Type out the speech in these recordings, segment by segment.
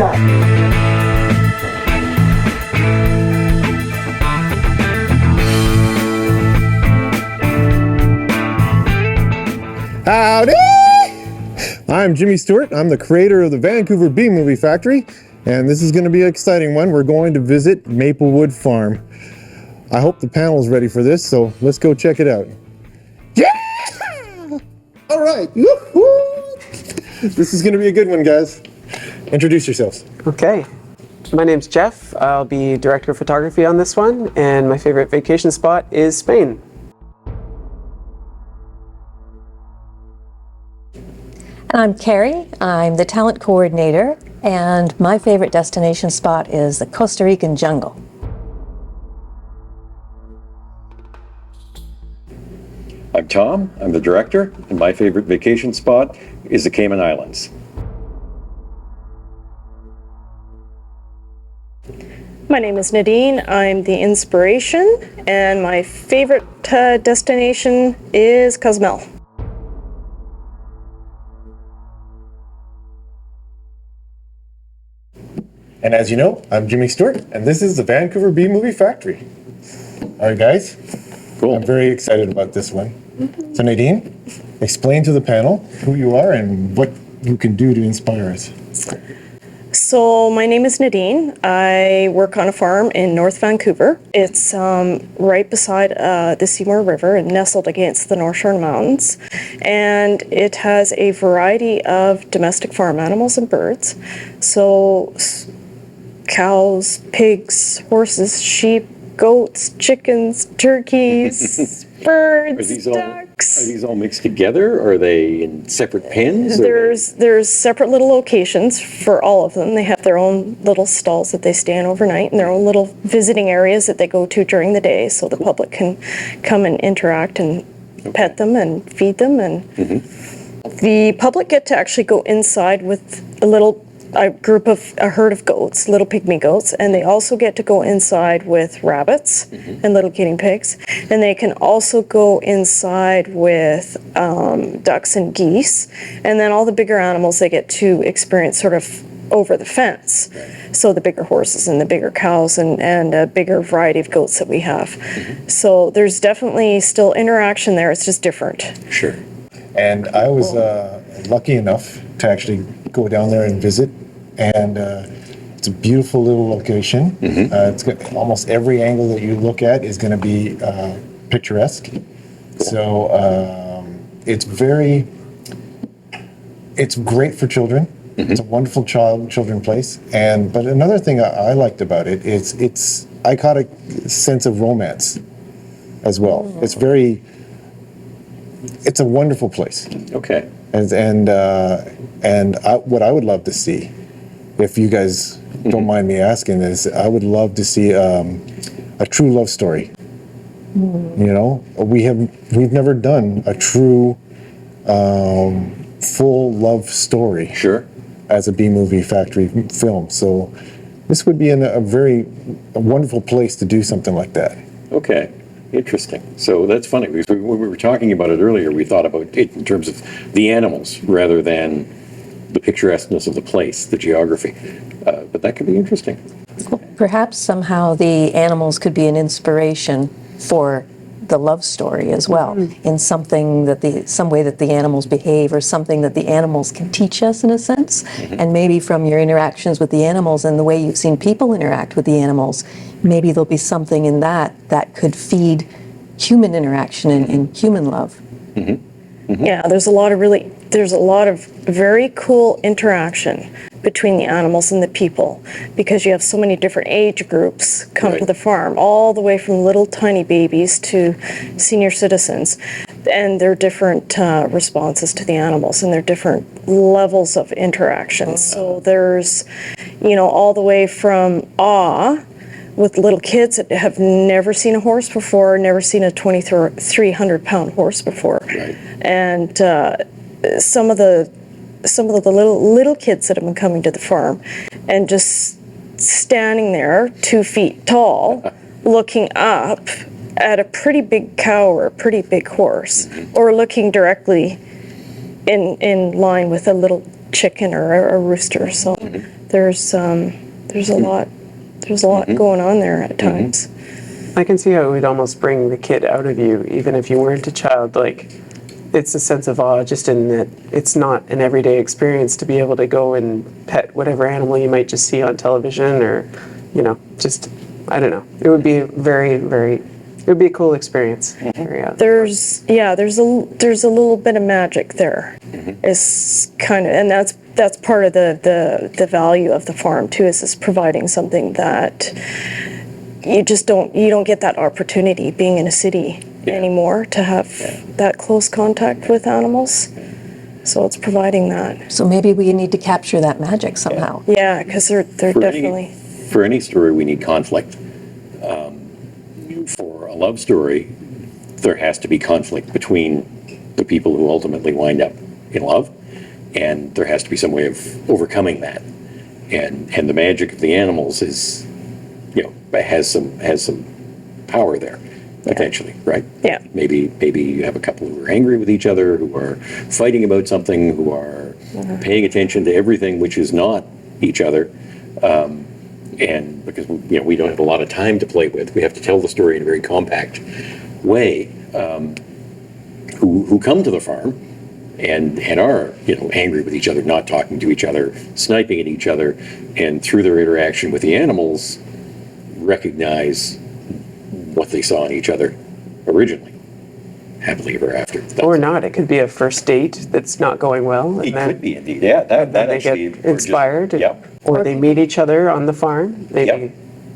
Howdy! I'm Jimmy Stewart. I'm the creator of the Vancouver B Movie Factory, and this is going to be an exciting one. We're going to visit Maplewood Farm. I hope the panel's ready for this, so let's go check it out. Yeah! All right. Woo-hoo! This is going to be a good one, guys. Introduce yourselves. Okay. My name's Jeff. I'll be director of photography on this one, and my favorite vacation spot is Spain. And I'm Carrie. I'm the talent coordinator, and my favorite destination spot is the Costa Rican jungle. I'm Tom. I'm the director, and my favorite vacation spot is the Cayman Islands. My name is Nadine. I'm the inspiration, and my favorite destination is Cozumel. And as you know, I'm Jimmy Stewart, and this is the Vancouver B Movie Factory. All right, guys. Cool. I'm very excited about this one. So Nadine, explain to the panel who you are and what you can do to inspire us. So my name is Nadine. I work on a farm in North Vancouver. It's right beside the Seymour River and nestled against the North Shore Mountains. And it has a variety of domestic farm animals and birds. So cows, pigs, horses, sheep, goats, chickens, turkeys, birds, ducks. Are these all mixed together? Or are they in separate pens? There's separate little locations for all of them. They have their own little stalls that they stay in overnight and their own little visiting areas that they go to during the day so the public can come and interact and pet them and feed them. And the public get to actually go inside with a herd of goats, little pygmy goats, and they also get to go inside with rabbits and little guinea pigs, and they can also go inside with ducks and geese, and then all the bigger animals they get to experience sort of over the fence. So the bigger horses and the bigger cows and a bigger variety of goats that we have. So there's definitely still interaction there, it's just different. Sure. And I was lucky enough to actually go down there and visit, and it's a beautiful little location. It's got almost every angle that you look at is going to be picturesque. Cool. So it's great for children. It's a wonderful children place. But another thing I liked about it is I caught a sense of romance as well. It's a wonderful place. Okay. What I would love to see, if you guys don't mind me asking, is I would love to see a true love story. You know, we've never done a true full love story. Sure. As a B Movie Factory film, so this would be a wonderful place to do something like that. Okay. Interesting. So that's funny because when we were talking about it earlier, we thought about it in terms of the animals rather than the picturesqueness of the place, the geography. But that could be interesting. Perhaps somehow the animals could be an inspiration for the love story as well, in some way that the animals behave, or something that the animals can teach us in a sense. And maybe from your interactions with the animals and the way you've seen people interact with the animals, maybe there'll be something in that could feed human interaction and human love. Yeah, there's a lot of very cool interaction between the animals and the people, because you have so many different age groups come to the farm, all the way from little tiny babies to senior citizens, and their different responses to the animals and their different levels of interactions. So there's, all the way from awe with little kids that have never seen a horse before, never seen a 2,300-pound horse before, and some of the little kids that have been coming to the farm and just standing there 2 feet tall looking up at a pretty big cow or a pretty big horse, or looking directly in line with a little chicken or a rooster. So there's a lot going on there at times. I can see how it would almost bring the kid out of you, even if you weren't a child. Like, it's a sense of awe just in that it's not an everyday experience to be able to go and pet whatever animal you might just see on television or, just, I don't know. It would be it would be a cool experience. There's a little bit of magic there. Is kind of, and that's part of the value of the farm too, is providing something that you don't get that opportunity being in a city anymore to have that close contact with animals. So it's providing that. So maybe we need to capture that magic somehow. Yeah, because they're definitely. For any story, we need conflict. For a love story, there has to be conflict between the people who ultimately wind up in love, and there has to be some way of overcoming that. And the magic of the animals is, has some power there. Potentially, right? Yeah. Maybe you have a couple who are angry with each other, who are fighting about something, who are paying attention to everything which is not each other. And because we don't have a lot of time to play with, we have to tell the story in a very compact way. Who come to the farm and are angry with each other, not talking to each other, sniping at each other, and through their interaction with the animals, recognize what they saw in each other originally, happily ever after. Or not. It could be a first date that's not going well. It could be indeed. Yeah, that they actually get inspired. Yep. Or they meet each other on the farm. Maybe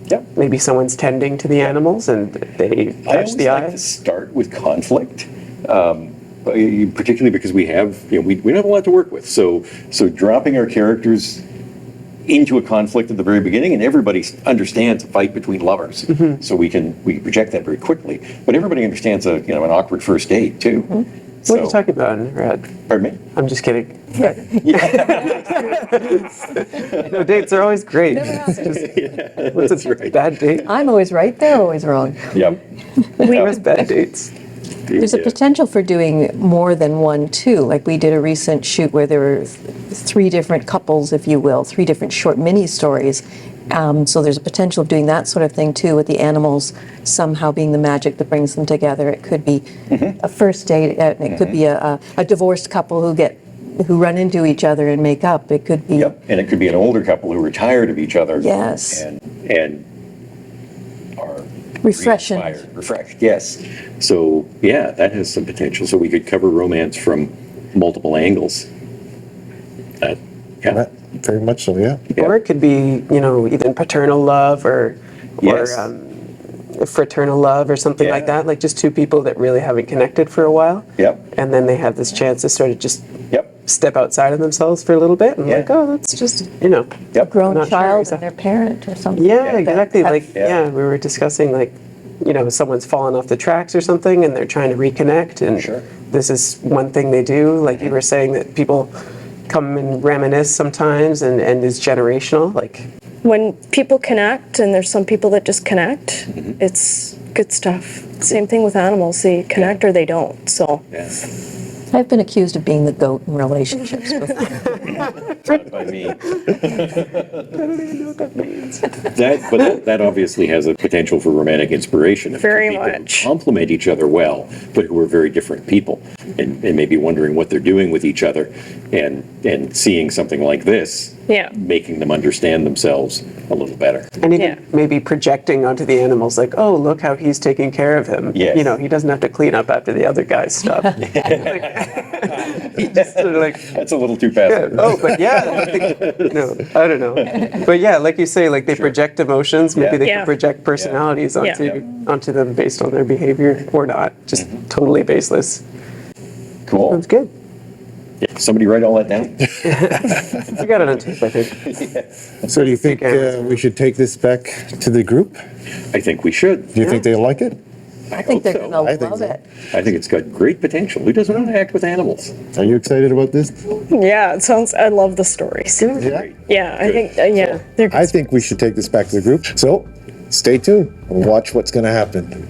Yep. maybe someone's tending to the animals and they I catch always the like eye. to start with conflict, particularly because we don't have a lot to work with. So dropping our characters into a conflict at the very beginning, and everybody understands a fight between lovers, so we project that very quickly. But everybody understands an awkward first date too. What are you talking about in your head? Pardon me? I'm just kidding. No, dates are always great. What's a bad date? I'm always right, they're always wrong. Yep. Where's bad dates? There's a potential for doing more than one, too. Like we did a recent shoot where there were 3 different couples, if you will, 3 different short mini stories. So there's a potential of doing that sort of thing, too, with the animals somehow being the magic that brings them together. It could be a first date. It could be a divorced couple who run into each other and make up. It could be... Yep, and it could be an older couple who are tired of each other. Yes. And are Refreshing. Refreshed, yes. So, yeah, that has some potential. So we could cover romance from multiple angles. Yeah. Very much so, yeah. Or it could be, either paternal love or Yes. fraternal love or something like Yeah. that. Like just 2 people that really haven't connected for a while. Yep. And then they have this chance to sort of just Yep. step outside of themselves for a little bit and Yeah. like, oh, that's just, Yep. Grown Not sure child exactly. and their parent or something. Yeah, like that. exactly. Like, Yeah. we were discussing like, someone's fallen off the tracks or something and they're trying to reconnect and Sure. this is one thing they do. Like you were saying that people come and reminisce sometimes and it's generational. Like, When people connect, and there's some people that just connect, it's good stuff. Same thing with animals. They connect or they don't. So Yeah. I've been accused of being the goat in relationships before. Not by me. That obviously has a potential for romantic inspiration. If two Very people who much. complement each other well, but who are very different people, and maybe wondering what they're doing with each other, and seeing something like this, Yeah. making them understand themselves a little better. and even Yeah. maybe projecting onto the animals like, oh, look how he's taking care of him. Yes. He doesn't have to clean up after the other guy's stuff. Just sort of like, That's a little too passive. oh, but I think, no, I don't know. But yeah, like you say, like they project emotions. Maybe Yeah. they Yeah. can project personalities onto Yeah. onto them based on their behavior or not. Just totally baseless. Cool. Sounds good. Yeah. Somebody write all that down? You got it on tape, I think. So do you think we should take this back to the group? I think we should. Do you think they'll like it? I think they're so. going I to think love so. it. I think it's got great potential. Who doesn't want to act with animals? Are you excited about this? yeah, it sounds. I love the stories. Yeah. Yeah, I Good. think. Yeah, they're good. I think we should take this back to the group. So stay tuned and watch what's going to happen.